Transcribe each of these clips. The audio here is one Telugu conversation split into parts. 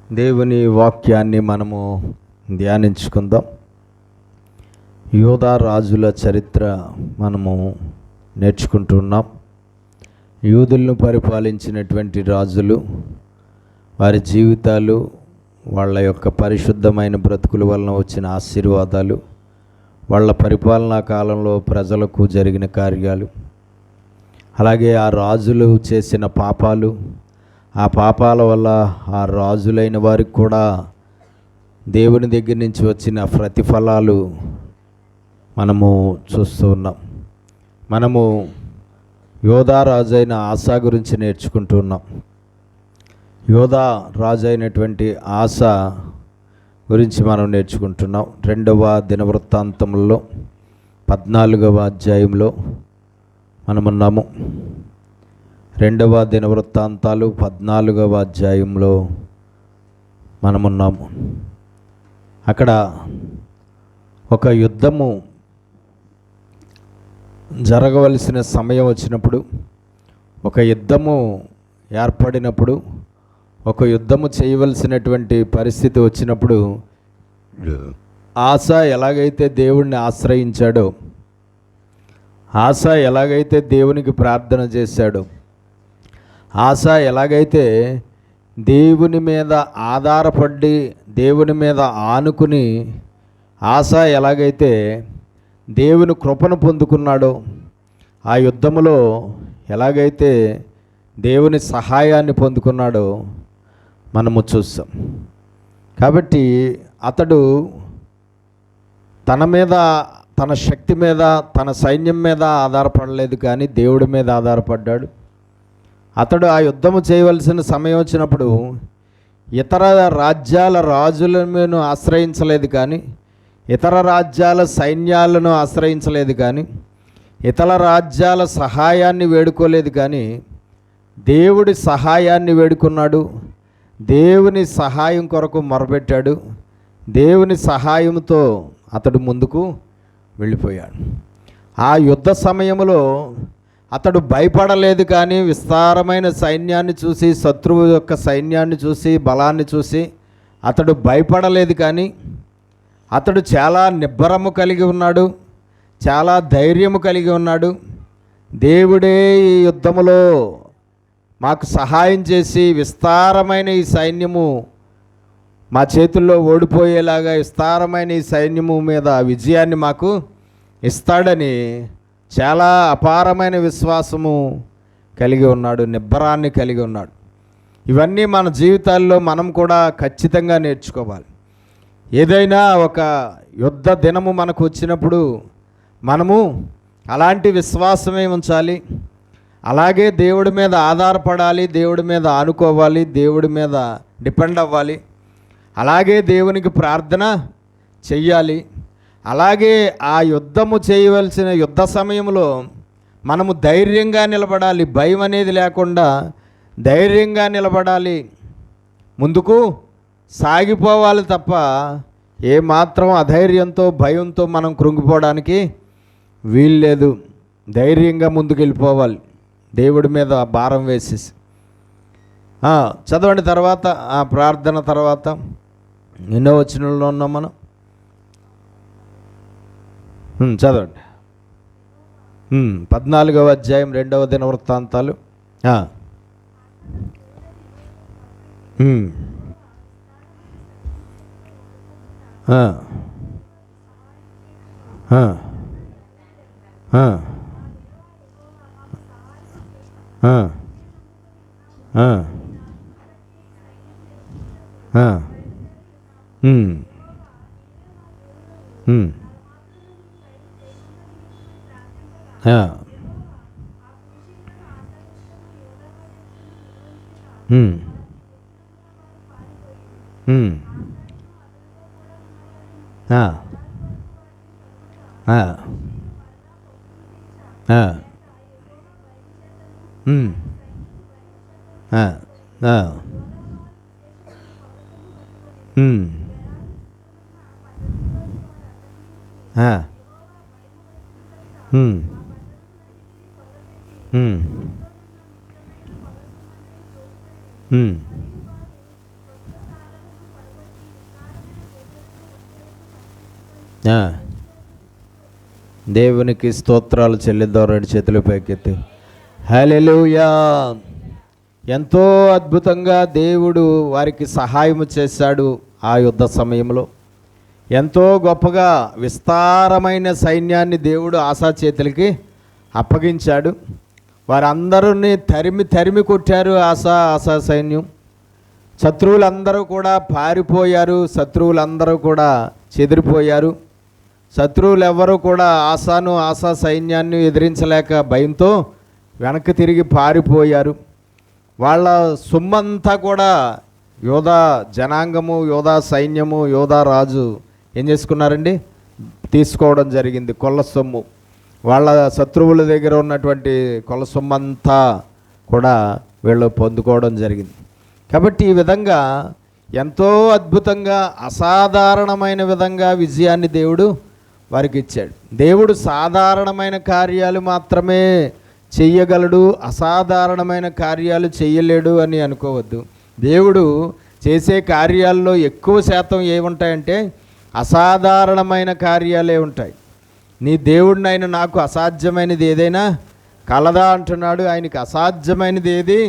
దేవుని వాక్యాన్ని మనము ధ్యానించుకుందాం. యోధా రాజుల చరిత్ర మనము నేర్చుకుంటున్నాం. యూదులను పరిపాలించినటువంటి రాజులు, వారి జీవితాలు, వాళ్ళ యొక్క పరిశుద్ధమైన బ్రతుకుల వలన వచ్చిన ఆశీర్వాదాలు, వాళ్ళ పరిపాలనా కాలంలో ప్రజలకు జరిగిన కార్యాలు, అలాగే ఆ రాజులు చేసిన పాపాలు, ఆ పాపాల వల్ల ఆ రాజులైన వారికి కూడా దేవుని దగ్గర నుంచి వచ్చిన ప్రతిఫలాలు మనము చూస్తూ ఉన్నాం. మనము యోధా రాజు అయిన ఆసా గురించి నేర్చుకుంటున్నాం. యోధా రాజు అయినటువంటి ఆసా గురించి మనం నేర్చుకుంటున్నాం. 2వ దినవృత్తాంతంలో 14వ అధ్యాయంలో మనమున్నాము. 2వ దినవృత్తాంతాలు 14వ అధ్యాయంలో మనమున్నాము. అక్కడ ఒక యుద్ధము జరగవలసిన సమయం వచ్చినప్పుడు, ఒక యుద్ధము ఏర్పడినప్పుడు, ఒక యుద్ధము చేయవలసినటువంటి పరిస్థితి వచ్చినప్పుడు ఆసా ఎలాగైతే దేవుణ్ణి ఆశ్రయించాడో, ఆసా ఎలాగైతే దేవునికి ప్రార్థన చేశాడో, ఆసా ఎలాగైతే దేవుని మీద ఆధారపడి దేవుని మీద ఆనుకుని ఆసా ఎలాగైతే దేవుని కృపను పొందుకున్నాడో, ఆ యుద్ధములో ఎలాగైతే దేవుని సహాయాన్ని పొందుకున్నాడో మనము చూస్తాం. కాబట్టి అతడు తన మీద, తన శక్తి మీద, తన సైన్యం మీద ఆధారపడలేదు, కానీ దేవుడి మీద ఆధారపడ్డాడు. అతడు ఆ యుద్ధము చేయవలసిన సమయం వచ్చినప్పుడు ఇతర రాజ్యాల రాజులను ఆశ్రయించలేదు, కానీ ఇతర రాజ్యాల సైన్యాలను ఆశ్రయించలేదు, కానీ ఇతర రాజ్యాల సహాయాన్ని వేడుకోలేదు, కానీ దేవుడి సహాయాన్ని వేడుకున్నాడు. దేవుని సహాయం కొరకు మొరపెట్టాడు. దేవుని సహాయంతో అతడు ముందుకు వెళ్ళిపోయాడు. ఆ యుద్ధ సమయంలో అతడు భయపడలేదు, కానీ విస్తారమైన సైన్యాన్ని చూసి, శత్రువు యొక్క సైన్యాన్ని చూసి, బలాన్ని చూసి అతడు భయపడలేదు, కానీ అతడు చాలా నిబ్బరము కలిగి ఉన్నాడు, చాలా ధైర్యము కలిగి ఉన్నాడు. దేవుడే ఈ యుద్ధములో మాకు సహాయం చేసి విస్తారమైన ఈ సైన్యము మా చేతుల్లో ఓడిపోయేలాగా, విస్తారమైన ఈ సైన్యము మీద విజయాన్ని మాకు ఇస్తాడని చాలా అపారమైన విశ్వాసము కలిగి ఉన్నాడు, నిబ్బరాన్ని కలిగి ఉన్నాడు. ఇవన్నీ మన జీవితాల్లో మనం కూడా ఖచ్చితంగా నేర్చుకోవాలి. ఏదైనా ఒక యుద్ధ దినము మనకు వచ్చినప్పుడు మనము అలాంటి విశ్వాసమే ఉంచాలి. అలాగే దేవుడి మీద ఆధారపడాలి, దేవుడి మీద ఆనుకోవాలి, దేవుడి మీద డిపెండ్ అవ్వాలి. అలాగే దేవునికి ప్రార్థన చెయ్యాలి. అలాగే ఆ యుద్ధము చేయవలసిన యుద్ధ సమయంలో మనము ధైర్యంగా నిలబడాలి. భయం అనేది లేకుండా ధైర్యంగా నిలబడాలి, ముందుకు సాగిపోవాలి తప్ప ఏమాత్రం అధైర్యంతో, భయంతో మనం కృంగిపోవడానికి వీల్లేదు. ధైర్యంగా ముందుకు వెళ్ళిపోవాలి, దేవుడి మీద భారం వేసేసి. చదవండి. తర్వాత ఆ ప్రార్థన తర్వాత ఎన్నో వచనంలో ఉన్నాం మనం. చదవండి. 14వ అధ్యాయం 2వ దినవృత్తాంతాలు. దేవునికి స్తోత్రాలు చెల్లిద్దాం. రెండు చేతులు పైకెత్తి హల్లెలూయా. ఎంతో అద్భుతంగా దేవుడు వారికి సహాయం చేశాడు. ఆ యుద్ధ సమయంలో ఎంతో గొప్పగా విస్తారమైన సైన్యాన్ని దేవుడు ఆసా చేతులకి అప్పగించాడు. వారందరినీ తరిమి కొట్టారు ఆసా సైన్యం. శత్రువులందరూ కూడా పారిపోయారు. శత్రువులందరూ కూడా చెదిరిపోయారు. శత్రువులు ఎవ్వరూ కూడా ఆసా సైన్యాన్ని ఎదిరించలేక భయంతో వెనక్కి తిరిగి పారిపోయారు. వాళ్ళ సొమ్మంతా కూడా యోధా జనాంగము, యోధా సైన్యము, యోధా రాజు ఏం చేసుకున్నారండి? తీసుకోవడం జరిగింది. కొల్ల సొమ్ము, వాళ్ళ శత్రువుల దగ్గర ఉన్నటువంటి కొల్ల సొమ్మంతా కూడా వీళ్ళు పొందుకోవడం జరిగింది. కాబట్టి ఈ విధంగా ఎంతో అద్భుతంగా అసాధారణమైన విధంగా విజయాన్ని దేవుడు వారికి ఇచ్చాడు. దేవుడు సాధారణమైన కార్యాలు మాత్రమే చెయ్యగలడు, అసాధారణమైన కార్యాలు చెయ్యలేడు అని అనుకోవద్దు. దేవుడు చేసే కార్యాల్లో ఎక్కువ శాతం ఏముంటాయంటే అసాధారణమైన కార్యాలే ఉంటాయి. నీ దేవుడినైనా నాకు అసాధ్యమైనది ఏదైనా కలదా అంటున్నాడు. ఆయనకి అసాధ్యమైనది ఏది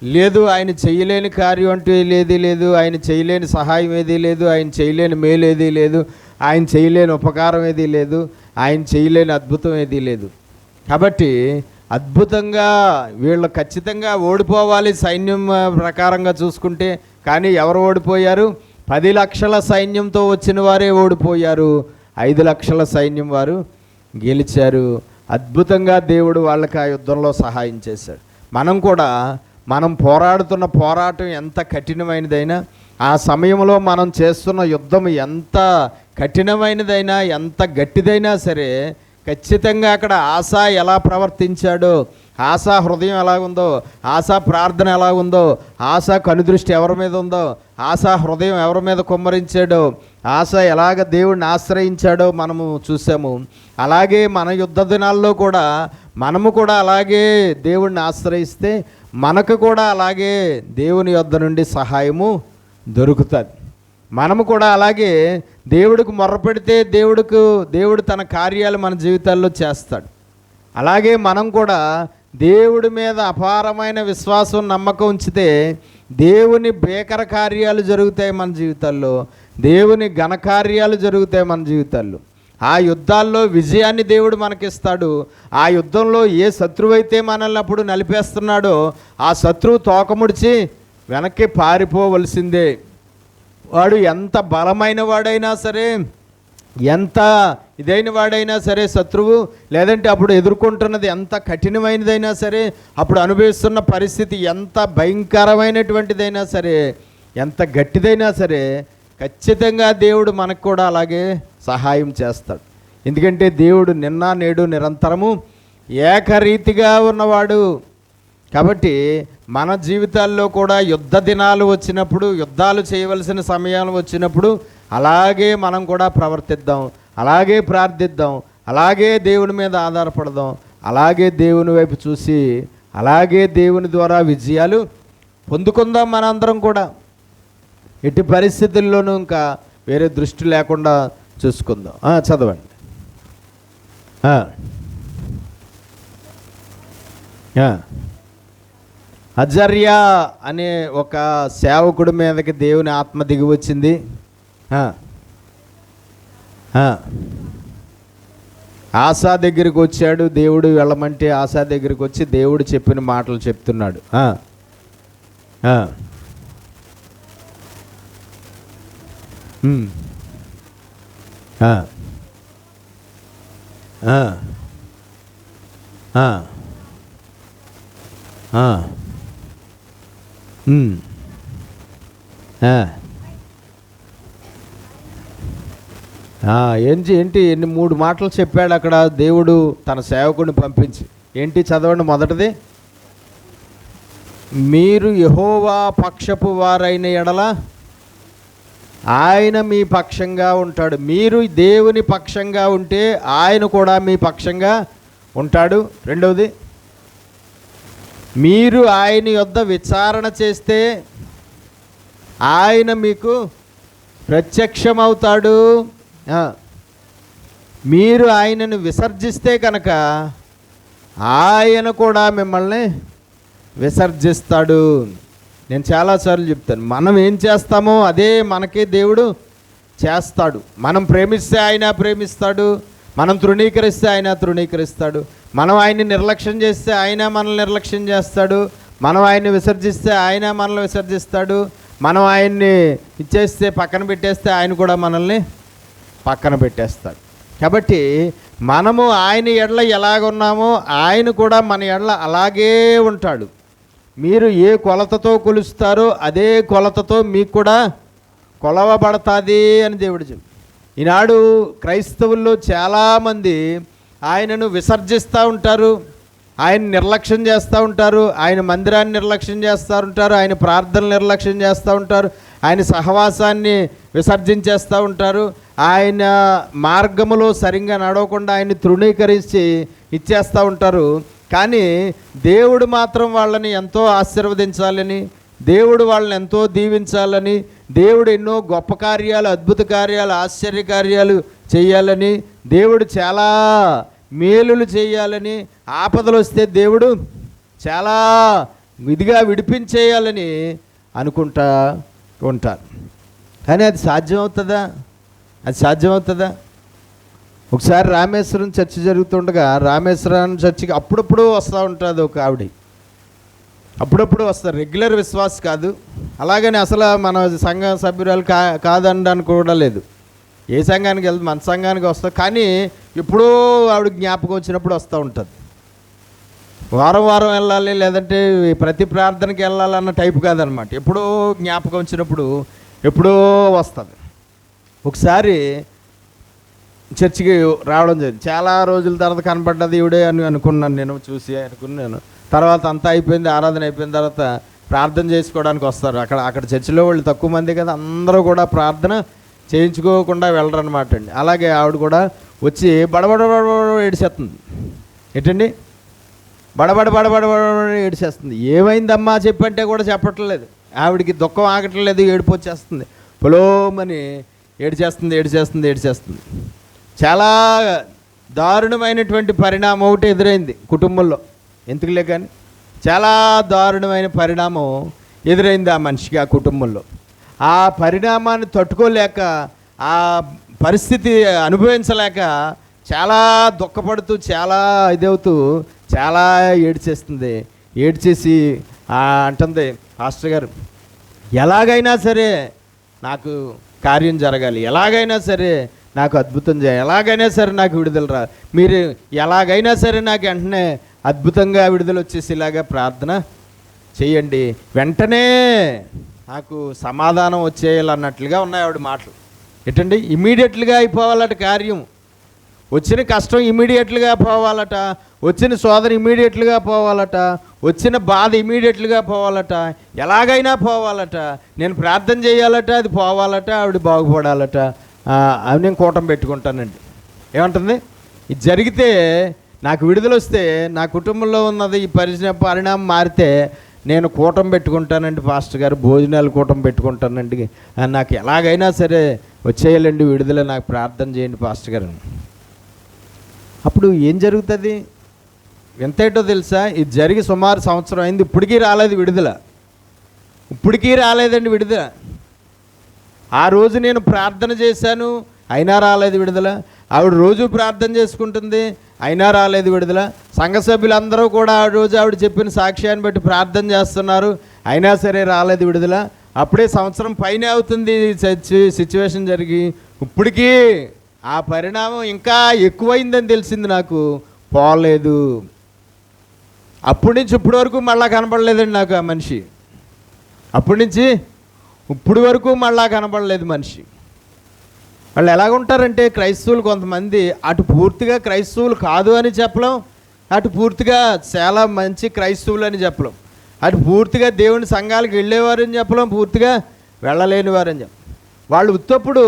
లేదు. ఆయన చేయలేని కార్యం అంటూ ఏది లేదు. ఆయన చేయలేని సహాయం ఏదీ లేదు. ఆయన చేయలేని మేలు ఏదీ లేదు. ఆయన చేయలేని ఉపకారం ఏదీ లేదు. ఆయన చేయలేని అద్భుతం ఏదీ లేదు. కాబట్టి అద్భుతంగా వీళ్ళు ఖచ్చితంగా ఓడిపోవాలి సైన్యం ప్రకారంగా చూసుకుంటే. కానీ ఎవరు ఓడిపోయారు? 10 లక్షల సైన్యంతో వచ్చిన వారే ఓడిపోయారు. 5 లక్షల సైన్యం వారు గెలిచారు. అద్భుతంగా దేవుడు వాళ్ళకి ఆ యుద్ధంలో సహాయం చేశాడు. మనం పోరాడుతున్న పోరాటం ఎంత కఠినమైనదైనా, ఆ సమయంలో మనం చేస్తున్న యుద్ధం ఎంత కఠినమైనదైనా, ఎంత గట్టిదైనా సరే ఖచ్చితంగా అక్కడ ఆసా ఎలా ప్రవర్తించాడో, ఆసా హృదయం ఎలా ఉందో, ఆసా ప్రార్థన ఎలా ఉందో, ఆసా కనుదృష్టి ఎవరి మీద ఉందో, ఆసా హృదయం ఎవరి మీద కుమ్మరించాడో, ఆసా ఎలాగ దేవుడిని ఆశ్రయించాడో మనము చూసాము. అలాగే మన యుద్ధ దినాల్లో కూడా మనము కూడా అలాగే దేవుడిని ఆశ్రయిస్తే మనకు కూడా అలాగే దేవుని యొద్ద నుండి సహాయము దొరుకుతుంది. మనము కూడా అలాగే దేవుడికి మొర్రపెడితే దేవుడు తన కార్యాలు మన జీవితాల్లో చేస్తాడు. అలాగే మనం కూడా దేవుడి మీద అపారమైన విశ్వాసం, నమ్మకం ఉంచితే దేవుని భీకర కార్యాలు జరుగుతాయి మన జీవితాల్లో, దేవుని ఘనకార్యాలు జరుగుతాయి మన జీవితాల్లో. ఆ యుద్ధాల్లో విజయాన్ని దేవుడు మనకిస్తాడు. ఆ యుద్ధంలో ఏ శత్రువు అయితే మనల్ని అప్పుడు నలిపేస్తున్నాడో ఆ శత్రువు తోకముడిచి వెనక్కి పారిపోవలసిందే. వాడు ఎంత బలమైన వాడైనా సరే, ఎంత ఇదైన వాడైనా సరే శత్రువు, లేదంటే అప్పుడు ఎదుర్కొంటున్నది ఎంత కఠినమైనదైనా సరే, అప్పుడు అనుభవిస్తున్న పరిస్థితి ఎంత భయంకరమైనటువంటిదైనా సరే, ఎంత గట్టిదైనా సరే, ఖచ్చితంగా దేవుడు మనకు కూడా అలాగే సహాయం చేస్తాడు. ఎందుకంటే దేవుడు నిన్న నేడు నిరంతరము ఏకరీతిగా ఉన్నవాడు. కాబట్టి మన జీవితాల్లో కూడా యుద్ధ దినాలు వచ్చినప్పుడు, యుద్ధాలు చేయవలసిన సమయాలు వచ్చినప్పుడు అలాగే మనం కూడా ప్రవర్తిద్దాం, అలాగే ప్రార్థిద్దాం, అలాగే దేవుని మీద ఆధారపడదాం, అలాగే దేవుని వైపు చూసి అలాగే దేవుని ద్వారా విజయాలు పొందుకుందాం. మనందరం కూడా ఎట్టి పరిస్థితుల్లోనూ ఇంకా వేరే దృష్టి లేకుండా చూసుకుందాం. చదవండి. అజర్యా అనే ఒక సేవకుడి మీదకి దేవుని ఆత్మ దిగి వచ్చింది. ఆసా దగ్గరికి వచ్చాడు. దేవుడు వెళ్ళమంటే ఆసా దగ్గరికి వచ్చి దేవుడు చెప్పిన మాటలు చెప్తున్నాడు. ఏంటి ఎన్ని 3 మాటలు చెప్పాడు అక్కడ దేవుడు తన సేవకుడిని పంపించి. ఏంటి చదవండి. మొదటిది, మీరు యెహోవా పక్షపు వారైన ఎడల ఆయన మీ పక్షంగా ఉంటాడు. మీరు దేవుని పక్షంగా ఉంటే ఆయన కూడా మీ పక్షంగా ఉంటాడు. రెండవది, మీరు ఆయన యొద్ద విచారణ చేస్తే ఆయన మీకు ప్రత్యక్షమవుతాడు. మీరు ఆయనను విసర్జిస్తే కనుక ఆయన కూడా మిమ్మల్ని విసర్జిస్తాడు. నేను చాలాసార్లు చెప్తాను, మనం ఏం చేస్తామో అదే మనకి దేవుడు చేస్తాడు. మనం ప్రేమిస్తే ఆయన ప్రేమిస్తాడు, మనం తృణీకరిస్తే ఆయన తృణీకరిస్తాడు, మనం ఆయన్ని నిర్లక్ష్యం చేస్తే ఆయన మనల్ని నిర్లక్ష్యం చేస్తాడు, మనం ఆయన్ని విసర్జిస్తే ఆయన మనల్ని విసర్జిస్తాడు, మనం ఆయన్ని ఇచ్చేస్తే పక్కన పెట్టేస్తే ఆయన కూడా మనల్ని పక్కన పెట్టేస్తాడు. కాబట్టి మనము ఆయన ఎడల ఎలాగున్నామో ఆయన కూడా మన ఎడల అలాగే ఉంటాడు. మీరు ఏ కొలతతో కొలుస్తారో అదే కొలతతో మీకు కూడా కొలవబడతాది అని దేవుడు చెప్పి, ఈనాడు క్రైస్తవుల్లో చాలామంది ఆయనను విసర్జిస్తూ ఉంటారు, ఆయన నిర్లక్ష్యం చేస్తూ ఉంటారు, ఆయన మందిరాన్ని నిర్లక్ష్యం చేస్తూ ఉంటారు, ఆయన ప్రార్థనలు నిర్లక్ష్యం చేస్తూ ఉంటారు, ఆయన సహవాసాన్ని విసర్జించేస్తూ ఉంటారు, ఆయన మార్గములో సరిగ్గా నడవకుండా ఆయన్ని తృణీకరించి ఇచ్చేస్తూ ఉంటారు. కానీ దేవుడు మాత్రం వాళ్ళని ఎంతో ఆశీర్వదించాలని, దేవుడు వాళ్ళని ఎంతో దీవించాలని, దేవుడు ఎన్నో గొప్ప కార్యాలు, అద్భుత కార్యాలు, ఆశ్చర్య కార్యాలు చేయాలని, దేవుడు చాలా మేలులు చేయాలని, ఆపదలు వస్తే దేవుడు చాలా ఇదిగా విడిపించేయాలని అనుకుంటా ఉంటారు. కానీ అది సాధ్యమవుతుందా? అది సాధ్యమవుతుందా? ఒకసారి రామేశ్వరం చర్చ్ జరుగుతుండగా, రామేశ్వరం చర్చికి అప్పుడప్పుడు వస్తూ ఉంటుంది ఒక ఆవిడ, అప్పుడప్పుడు వస్తారు, రెగ్యులర్ విశ్వాస్ కాదు. అలాగని అసలు మన సంఘ సభ్యురాలు కాదనడానికి కూడా లేదు. ఏ సంఘానికి వెళ్తే మన సంఘానికి వస్తుంది, కానీ ఎప్పుడూ ఆవిడ జ్ఞాపకం వచ్చినప్పుడు వస్తూ ఉంటుంది. వారం వారం వెళ్ళాలి, లేదంటే ప్రతి ప్రార్థనకి వెళ్ళాలన్న టైపు కాదనమాట. ఎప్పుడో జ్ఞాపకం వచ్చినప్పుడు ఎప్పుడో వస్తుంది. ఒకసారి చర్చికి రావడం జరిగింది. చాలా రోజుల తర్వాత కనపడ్డది ఈవిడే అని అనుకున్నాను, నేను చూసి అనుకున్నాను. తర్వాత అంతా అయిపోయింది, ఆరాధన అయిపోయిన తర్వాత ప్రార్థన చేసుకోవడానికి వస్తారు. అక్కడ చర్చిలో వాళ్ళు తక్కువ మంది కదా, అందరూ కూడా ప్రార్థన చేయించుకోకుండా వెళ్ళరనమాట అండి. అలాగే ఆవిడ కూడా వచ్చి బడబడ ఏడిసేస్తుంది. ఏంటండి? బడబడ ఏడిసేస్తుంది. ఏమైందమ్మా చెప్పంటే కూడా చెప్పట్లేదు. ఆవిడికి దుఃఖం ఆగట్లేదు, ఏడుపు వచ్చేస్తుంది, పొలోమని ఏడిచేస్తుంది. చాలా దారుణమైనటువంటి పరిణామం ఒకటి ఎదురైంది కుటుంబంలో. ఎందుకులే కానీ చాలా దారుణమైన పరిణామం ఎదురైంది ఆ మనిషికి, ఆ కుటుంబంలో. ఆ పరిణామాన్ని తట్టుకోలేక, ఆ పరిస్థితి అనుభవించలేక చాలా దుఃఖపడుతూ, చాలా ఇదవుతూ, చాలా ఏడ్చేసి అంటుంది, పాస్టర్ గారు ఎలాగైనా సరే నాకు కార్యం జరగాలి, ఎలాగైనా సరే నాకు అద్భుతం చేయాలి, ఎలాగైనా సరే నాకు విడుదల రా, మీరు ఎలాగైనా సరే నాకు వెంటనే అద్భుతంగా విడుదల వచ్చేసి ఇలాగా ప్రార్థన చేయండి, వెంటనే నాకు సమాధానం వచ్చేయాలన్నట్లుగా ఉన్నాయి ఆవిడ మాటలు. ఏంటండి? ఇమీడియట్లుగా అయిపోవాలట కార్యం. వచ్చిన కష్టం ఇమీడియట్లుగా పోవాలట, వచ్చిన శోధన ఇమీడియట్లుగా పోవాలట, వచ్చిన బాధ ఇమీడియట్లుగా పోవాలట, ఎలాగైనా పోవాలట, నేను ప్రార్థన చేయాలట, అది పోవాలట, ఆవిడ బాగుపడాలట, అవి నేను కూటం పెట్టుకుంటానండి. ఏమంటుంది? ఇది జరిగితే నాకు విడుదల వస్తే, నా కుటుంబంలో ఉన్నది ఈ పరిణామం మారితే నేను కూటం పెట్టుకుంటానండి పాస్టర్ గారు, భోజనాలు కూటం పెట్టుకుంటానండి, నాకు ఎలాగైనా సరే వచ్చేయాలండి విడుదల, నాకు ప్రార్థన చేయండి పాస్టర్ గారు. అప్పుడు ఏం జరుగుతుంది? ఎంతేటో తెలుసా? ఇది జరిగి సుమారు సంవత్సరం అయింది, ఇప్పటికీ రాలేదు విడుదల. ఇప్పటికీ రాలేదండి విడుదల. ఆ రోజు నేను ప్రార్థన చేశాను, అయినా రాలేదు విడుదల. ఆవిడ రోజు ప్రార్థన చేసుకుంటుంది, అయినా రాలేదు విడుదల. సంఘ సభ్యులందరూ కూడా ఆ రోజు ఆవిడ చెప్పిన సాక్ష్యాన్ని బట్టి ప్రార్థన చేస్తున్నారు, అయినా సరే రాలేదు విడుదల. అప్పుడే సంవత్సరం పైనే అవుతుంది సిచ్యువేషన్ జరిగి, ఇప్పటికీ ఆ పరిణామం ఇంకా ఎక్కువైందని తెలిసింది నాకు, పోలేదు. అప్పటి నుంచి ఇప్పటి వరకు మళ్ళా కనపడలేదండి నాకు ఆ మనిషి. అప్పటి నుంచి ఇప్పటి వరకు మళ్ళా కనపడలేదు మనిషి. వాళ్ళు ఎలాగుంటారంటే, క్రైస్తవులు కొంతమంది అటు పూర్తిగా క్రైస్తవులు కాదు అని చెప్పలేం, అటు పూర్తిగా చాలా మంచి క్రైస్తవులు అని చెప్పలేం, అటు పూర్తిగా దేవుని సంఘాలకు వెళ్ళేవారని చెప్పలేం, పూర్తిగా వెళ్ళలేని వారని చెప్పలేం. వాళ్ళు ఉత్తప్పుడు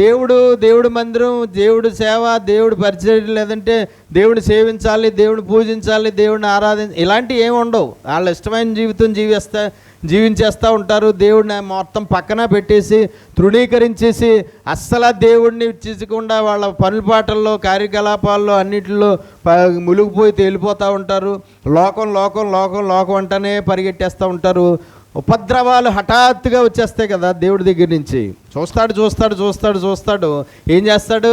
దేవుడు మందిరం, దేవుడు సేవ, దేవుడు పరిచయం, లేదంటే దేవుడిని సేవించాలి, దేవుడిని పూజించాలి, దేవుడిని ఆరాధించాలి, ఇలాంటివి ఏమి ఉండవు. వాళ్ళ ఇష్టమైన జీవితం జీవించేస్తూ ఉంటారు. దేవుడిని మొత్తం పక్కన పెట్టేసి తృణీకరించేసి అస్సలు దేవుడిని ఇచ్చకుండా వాళ్ళ పనులపాటల్లో కార్యకలాపాల్లో అన్నిటిలో మునిగిపోయి తేలిపోతూ ఉంటారు. లోకం లోకం లోకం లోకం అంటేనే పరిగెట్టేస్తూ ఉంటారు. ఉపద్రవాలు హఠాత్తుగా వచ్చేస్తాయి కదా దేవుడి దగ్గర నుంచి. చూస్తాడు చూస్తాడు చూస్తాడు చూస్తాడు ఏం చేస్తాడు?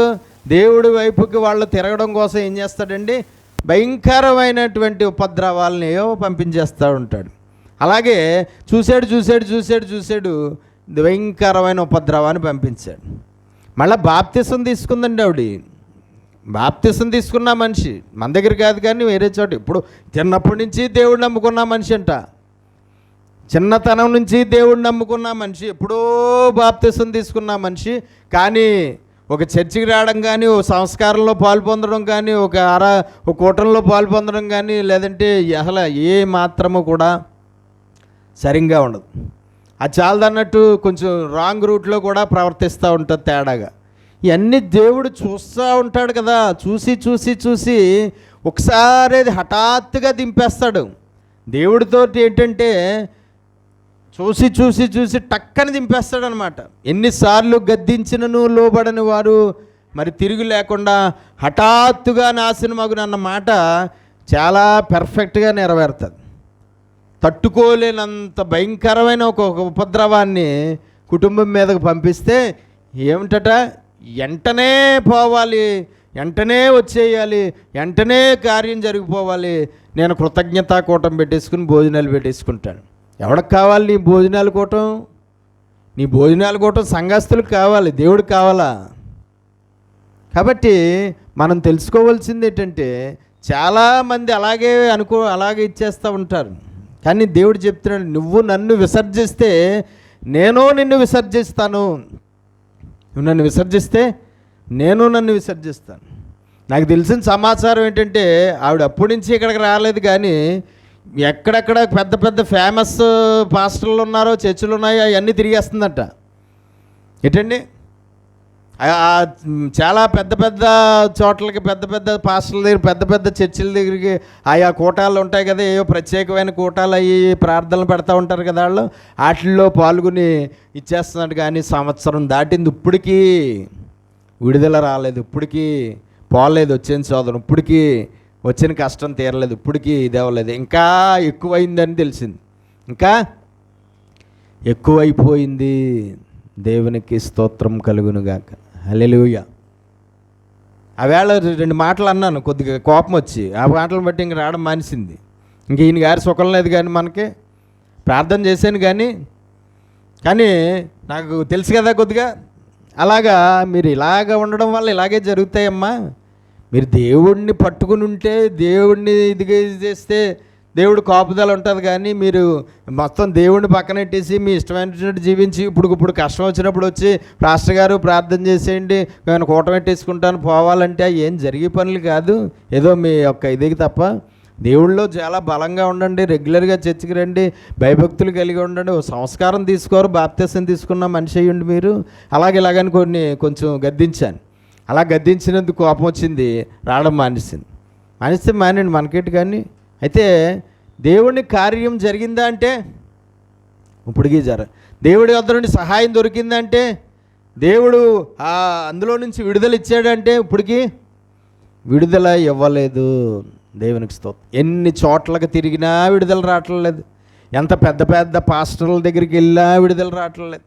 దేవుడి వైపుకి వాళ్ళు తిరగడం కోసం ఏం చేస్తాడండి? భయంకరమైనటువంటి ఉపద్రవాలని పంపించేస్తూ ఉంటాడు. అలాగే చూశాడు చూశాడు చూశాడు చూశాడు భయంకరమైన ఉపద్రవాన్ని పంపించాడు. మళ్ళీ బాప్తిసం తీసుకుందండి ఆవిడ. బాప్తిసం తీసుకున్న మనిషి మన దగ్గర కాదు కానీ వేరే చోట. ఇప్పుడు చిన్నప్పటి నుంచి దేవుడు నమ్ముకున్న మనిషి అంట. చిన్నతనం నుంచి దేవుడిని నమ్ముకున్న మనిషి, ఎప్పుడో బాప్తిసం తీసుకున్న మనిషి. కానీ ఒక చర్చికి రావడం కానీ, ఒక సంస్కారంలో పాలు పొందడం కానీ, ఒక కూటంలో పాలు పొందడం కానీ, లేదంటే అసలు ఏ మాత్రము కూడా సరిగ్గా ఉండదు. అది చాలదన్నట్టు కొంచెం రాంగ్ రూట్లో కూడా ప్రవర్తిస్తూ ఉంటుంది తేడాగా. ఇవన్నీ దేవుడు చూస్తూ ఉంటాడు కదా. చూసి చూసి చూసి ఒకసారి అది హఠాత్తుగా దింపేస్తాడు. దేవుడితో ఏంటంటే చూసి చూసి చూసి టక్కని దింపేస్తాడనమాట. ఎన్నిసార్లు గద్దించినను లోబడని వారు మరి తిరిగి లేకుండా హఠాత్తుగా నాశనమగునన్న మాట చాలా పెర్ఫెక్ట్గా నెరవేరుతుంది. తట్టుకోలేనంత భయంకరమైన ఒక ఉపద్రవాన్ని కుటుంబం మీదకు పంపిస్తే ఏమిటట? వెంటనే పోవాలి, వెంటనే వచ్చేయాలి, వెంటనే కార్యం జరిగిపోవాలి. నేను కృతజ్ఞతా కూటం పెట్టేసుకుని భోజనాలు పెట్టేసుకుంటాను. ఎవరికి కావాలి నీ భోజనాలు కూటం? నీ భోజనాలు కూటం సంఘస్థులకు కావాలి, దేవుడికి కావాలా? కాబట్టి మనం తెలుసుకోవాల్సింది ఏంటంటే చాలామంది అలాగే ఇచ్చేస్తూ ఉంటారు. కానీ దేవుడు చెప్తున్నాడు, నువ్వు నన్ను విసర్జిస్తే నేను నిన్ను విసర్జిస్తాను. నువ్వు నన్ను విసర్జిస్తే నేను నన్ను విసర్జిస్తాను. నాకు తెలిసిన సమాచారం ఏంటంటే ఆవిడ అప్పటి నుంచి ఇక్కడికి రాలేదు, కానీ ఎక్కడెక్కడ పెద్ద పెద్ద ఫేమస్ పాస్టర్లు ఉన్నారో, చర్చిలు ఉన్నాయో అవన్నీ తిరిగేస్తుందట. ఏంటండి, చాలా పెద్ద పెద్ద చోట్లకి, పెద్ద పెద్ద పాస్టర్ల దగ్గర, పెద్ద పెద్ద చర్చిల దగ్గరికి, ఆయా కూటాలు ఉంటాయి కదా, ఏవో ప్రత్యేకమైన కూటాలు అయ్యి ప్రార్థనలు పెడతా ఉంటారు కదా, వాళ్ళు వాటిల్లో పాల్గొని ఇచ్చేస్తున్నాడు. కానీ సంవత్సరం దాటింది, ఇప్పటికీ విడుదల రాలేదు, ఇప్పటికీ పోలేదు వచ్చిన సోదరం, ఇప్పటికీ వచ్చిన కష్టం తీరలేదు, ఇప్పటికీ ఇది అవ్వలేదు. ఇంకా ఎక్కువైందని తెలిసింది, ఇంకా ఎక్కువైపోయింది. దేవునికి స్తోత్రం కలుగునుగాక. హల్లెలూయా. ఆవేళ 2 మాటలు అన్నాను, కొద్దిగా కోపం వచ్చి ఆ మాటలను బట్టి ఇంక రావడం మానేసింది. ఇంక ఈయన గారి సుఖం లేదు కానీ మనకి ప్రార్థన చేశాను, కానీ నాకు తెలుసు కదా కొద్దిగా. అలాగా మీరు ఇలాగ ఉండడం వల్ల ఇలాగే జరుగుతాయమ్మా. మీరు దేవుడిని పట్టుకుని ఉంటే, దేవుడిని ఇదిగా చేస్తే దేవుడు కాపుదల ఉంటుంది. కానీ మీరు మొత్తం దేవుడిని పక్కనెట్టేసి మీ ఇష్టమైనటువంటి జీవించి ఇప్పుడు కష్టం వచ్చినప్పుడు వచ్చి పాస్టర్ గారు ప్రార్థన చేసేయండి, నేను కూటమెట్టేసుకుంటాను పోవాలంటే ఏం జరిగే పనులు కాదు. ఏదో మీ యొక్క ఇదికి తప్ప దేవుళ్ళలో చాలా బలంగా ఉండండి, రెగ్యులర్గా చర్చికి రండి, భయభక్తులు కలిగి ఉండండి. ఓ సంస్కారం తీసుకోరు, బాప్తిసం తీసుకున్న మనిషి అయ్యండి మీరు. ఇలాగని కొంచెం గద్దించాను. అలా గద్దించినందుకు కోపం వచ్చింది, రావడం మానేస్తే మానండి, మనకేంటి. కానీ అయితే దేవుని కార్యం జరిగిందా అంటే ఇప్పటికీ దేవుడి వద్ద నుండి సహాయం దొరికిందంటే, దేవుడు అందులో నుంచి విడుదల ఇచ్చాడంటే ఇప్పటికీ విడుదల ఇవ్వలేదు. దేవునికి స్తోత్రం. ఎన్ని చోట్లకు తిరిగినా విడుదల రావట్లేదు. ఎంత పెద్ద పెద్ద పాస్టర్ల దగ్గరికి వెళ్ళినా విడుదల రావట్లేదు.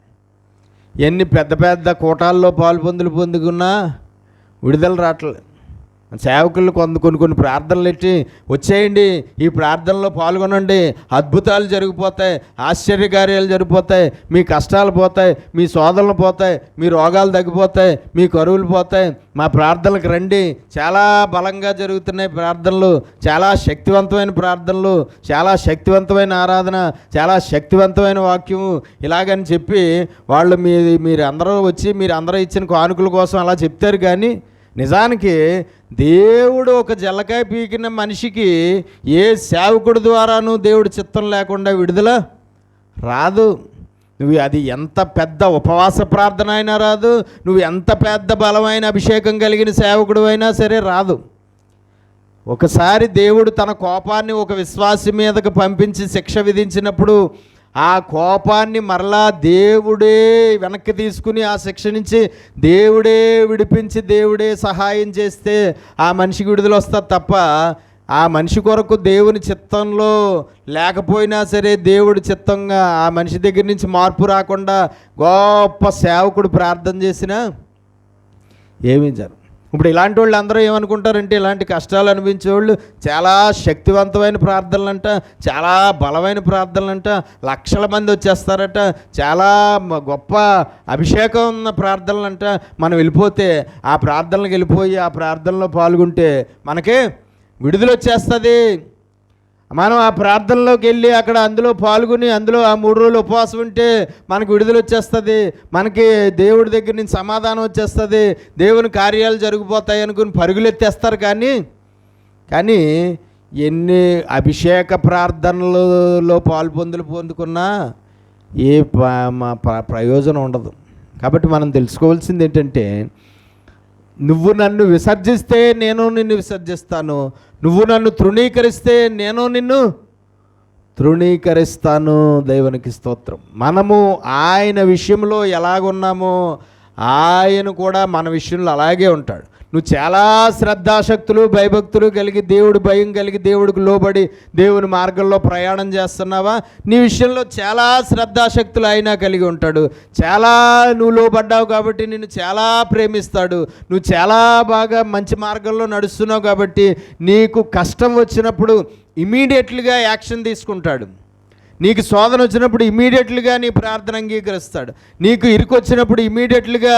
ఎన్ని పెద్ద పెద్ద కూటాల్లో పొందుకున్నా విడుదల రావట్లేదు. సేవకులు కొన్ని ప్రార్థనలు ఎట్టి వచ్చేయండి, ఈ ప్రార్థనలో పాల్గొనండి, అద్భుతాలు జరిగిపోతాయి, ఆశ్చర్యకార్యాలు జరిగిపోతాయి, మీ కష్టాలు పోతాయి, మీ శోధనలు పోతాయి, మీ రోగాలు తగ్గిపోతాయి, మీ కరువులు పోతాయి, మా ప్రార్థనలకు రండి. చాలా బలంగా జరుగుతున్నాయి ప్రార్థనలు, చాలా శక్తివంతమైన ప్రార్థనలు, చాలా శక్తివంతమైన ఆరాధన, చాలా శక్తివంతమైన వాక్యము, ఇలాగని చెప్పి వాళ్ళు మీరు అందరూ వచ్చి మీరు అందరూ ఇచ్చిన కానుకల కోసం అలా చెప్తారు. కానీ నిజానికి దేవుడు ఒక జల్లకాయ పీకిన మనిషికి ఏ సేవకుడి ద్వారాను దేవుడు చిత్తం లేకుండా విడుదల రాదు. నువ్వు అది ఎంత పెద్ద ఉపవాస ప్రార్థన అయినా రాదు, నువ్వు ఎంత పెద్ద బలమైన అభిషేకం కలిగిన సేవకుడు అయినా సరే రాదు. ఒకసారి దేవుడు తన కోపాన్ని ఒక విశ్వాసి మీదకు పంపించి శిక్ష విధించినప్పుడు ఆ కోపాన్ని మరలా దేవుడే వెనక్కి తీసుకుని ఆ శిక్ష నుంచి దేవుడే విడిపించి దేవుడే సహాయం చేస్తే ఆ మనిషికి విడుదల వస్తుంది తప్ప ఆ మనిషి కొరకు దేవుని చిత్తంలో లేకపోయినా సరే దేవుడి చిత్తంగా ఆ మనిషి దగ్గర నుంచి మార్పు రాకుండా గొప్ప సేవకుడు ప్రార్థన చేసినా ఏమీ జరగదు. ఇప్పుడు ఇలాంటి వాళ్ళు అందరూ ఏమనుకుంటారంటే ఇలాంటి కష్టాలు అనిపించే వాళ్ళు చాలా శక్తివంతమైన ప్రార్థనలంట, చాలా బలమైన ప్రార్థనలంట, లక్షల మంది వచ్చేస్తారట, చాలా గొప్ప అభిషేకం ఉన్న ప్రార్థనలంట. మనం వెళ్ళిపోతే ఆ ప్రార్థనలకు వెళ్ళిపోయి ఆ ప్రార్థనలో పాల్గొంటే మనకే విడుదల వచ్చేస్తుంది. మనం ఆ ప్రార్థనలోకి వెళ్ళి అక్కడ అందులో పాల్గొని అందులో ఆ 3 రోజులు ఉపవాసం ఉంటే మనకు విడుదల వచ్చేస్తుంది, మనకి దేవుడి దగ్గర నుంచి సమాధానం వచ్చేస్తుంది, దేవుని కార్యాలు జరిగిపోతాయి అనుకుని పరుగులెత్తేస్తారు. కానీ ఎన్ని అభిషేక ప్రార్థనలలో పొందుకున్నా ఏ ప్రయోజనం ఉండదు. కాబట్టి మనం తెలుసుకోవాల్సింది ఏంటంటే, నువ్వు నన్ను విసర్జిస్తే నేను నిన్ను విసర్జిస్తాను, నువ్వు నన్ను తృణీకరిస్తే నేను నిన్ను తృణీకరిస్తాను. దేవునికి స్తోత్రం. మనము ఆయన విషయంలో ఎలాగున్నామో ఆయన కూడా మన విషయంలో అలాగే ఉంటాడు. నువ్వు చాలా శ్రద్ధాశక్తులు భయభక్తులు కలిగి దేవుడి భయం కలిగి దేవుడికి లోబడి దేవుని మార్గంలో ప్రయాణం చేస్తున్నావా, నీ విషయంలో చాలా శ్రద్ధాశక్తులు అయినా కలిగి ఉంటాడు. చాలా నువ్వు లోబడ్డావు కాబట్టి నిన్ను చాలా ప్రేమిస్తాడు. నువ్వు చాలా బాగా మంచి మార్గంలో నడుస్తున్నావు కాబట్టి నీకు కష్టం వచ్చినప్పుడు ఇమీడియట్లీగా యాక్షన్ తీసుకుంటాడు. నీకు శోధన వచ్చినప్పుడు ఇమీడియట్లీగా నీ ప్రార్థన అంగీకరిస్తాడు. నీకు ఇరుకు వచ్చినప్పుడు ఇమీడియట్లీగా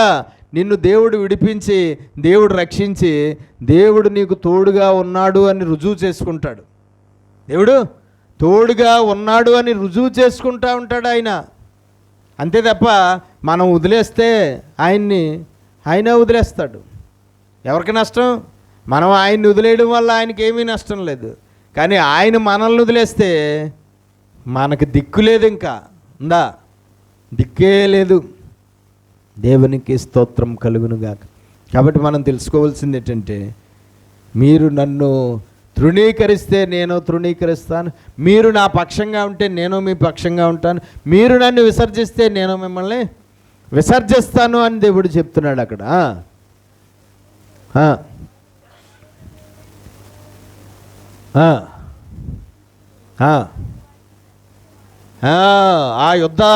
నిన్ను దేవుడు విడిపించి దేవుడు రక్షించి దేవుడు నీకు తోడుగా ఉన్నాడు అని రుజువు చేసుకుంటాడు. దేవుడు తోడుగా ఉన్నాడు అని రుజువు చేసుకుంటూ ఉంటాడు ఆయన. అంతే తప్ప మనం వదిలేస్తే ఆయన వదిలేస్తాడు. ఎవరికి నష్టం? మనం ఆయన్ని వదిలేయడం వల్ల ఆయనకి ఏమీ నష్టం లేదు. కానీ ఆయన మనల్ని వదిలేస్తే మనకు దిక్కు లేదు, ఇంకా ఉందా? దిక్కే లేదు. దేవునికి స్తోత్రం కలుగునుగాక. కాబట్టి మనం తెలుసుకోవాల్సింది ఏంటంటే, మీరు నన్ను తృణీకరిస్తే నేను తృణీకరిస్తాను, మీరు నా పక్షంగా ఉంటే నేను మీ పక్షంగా ఉంటాను, మీరు నన్ను విసర్జిస్తే నేను మిమ్మల్ని విసర్జిస్తాను అని దేవుడు చెప్తున్నాడు అక్కడ. ఆ యుద్ధం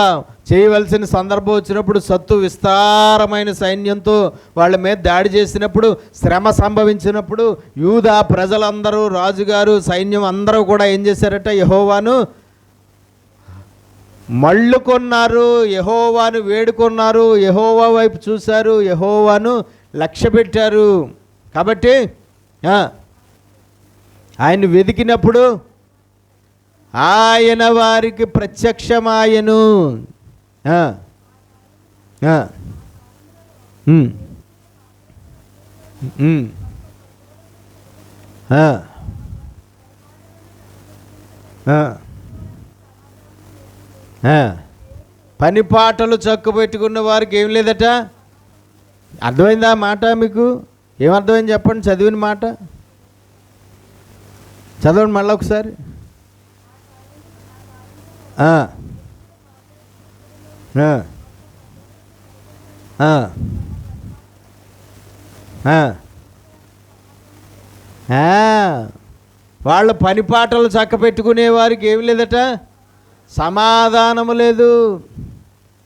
చేయవలసిన సందర్భం వచ్చినప్పుడు సత్తు విస్తారమైన సైన్యంతో వాళ్ళ మీద దాడి చేసినప్పుడు, శ్రమ సంభవించినప్పుడు యూదా ప్రజలందరూ, రాజుగారు, సైన్యం అందరూ కూడా ఏం చేశారట? యెహోవాను మళ్ళుకొన్నారు, యెహోవాను వేడుకొన్నారు, యెహోవా వైపు చూశారు, యెహోవాను లక్ష్య పెట్టారు. కాబట్టి ఆయన్ని వెతికినప్పుడు ఆయన వారికి ప్రత్యక్షమాయను. పని పాటలు చక్కు పెట్టుకున్న వారికి ఏం లేదట. అర్థమైందా మాట? మీకు ఏమర్థమైంది చెప్పండి? చదివిన మాట చదవండి మళ్ళీ ఒకసారి. వాళ్ళ పని పాటలు చక్క పెట్టుకునే వారికి ఏమి లేదట, సమాధానము లేదు.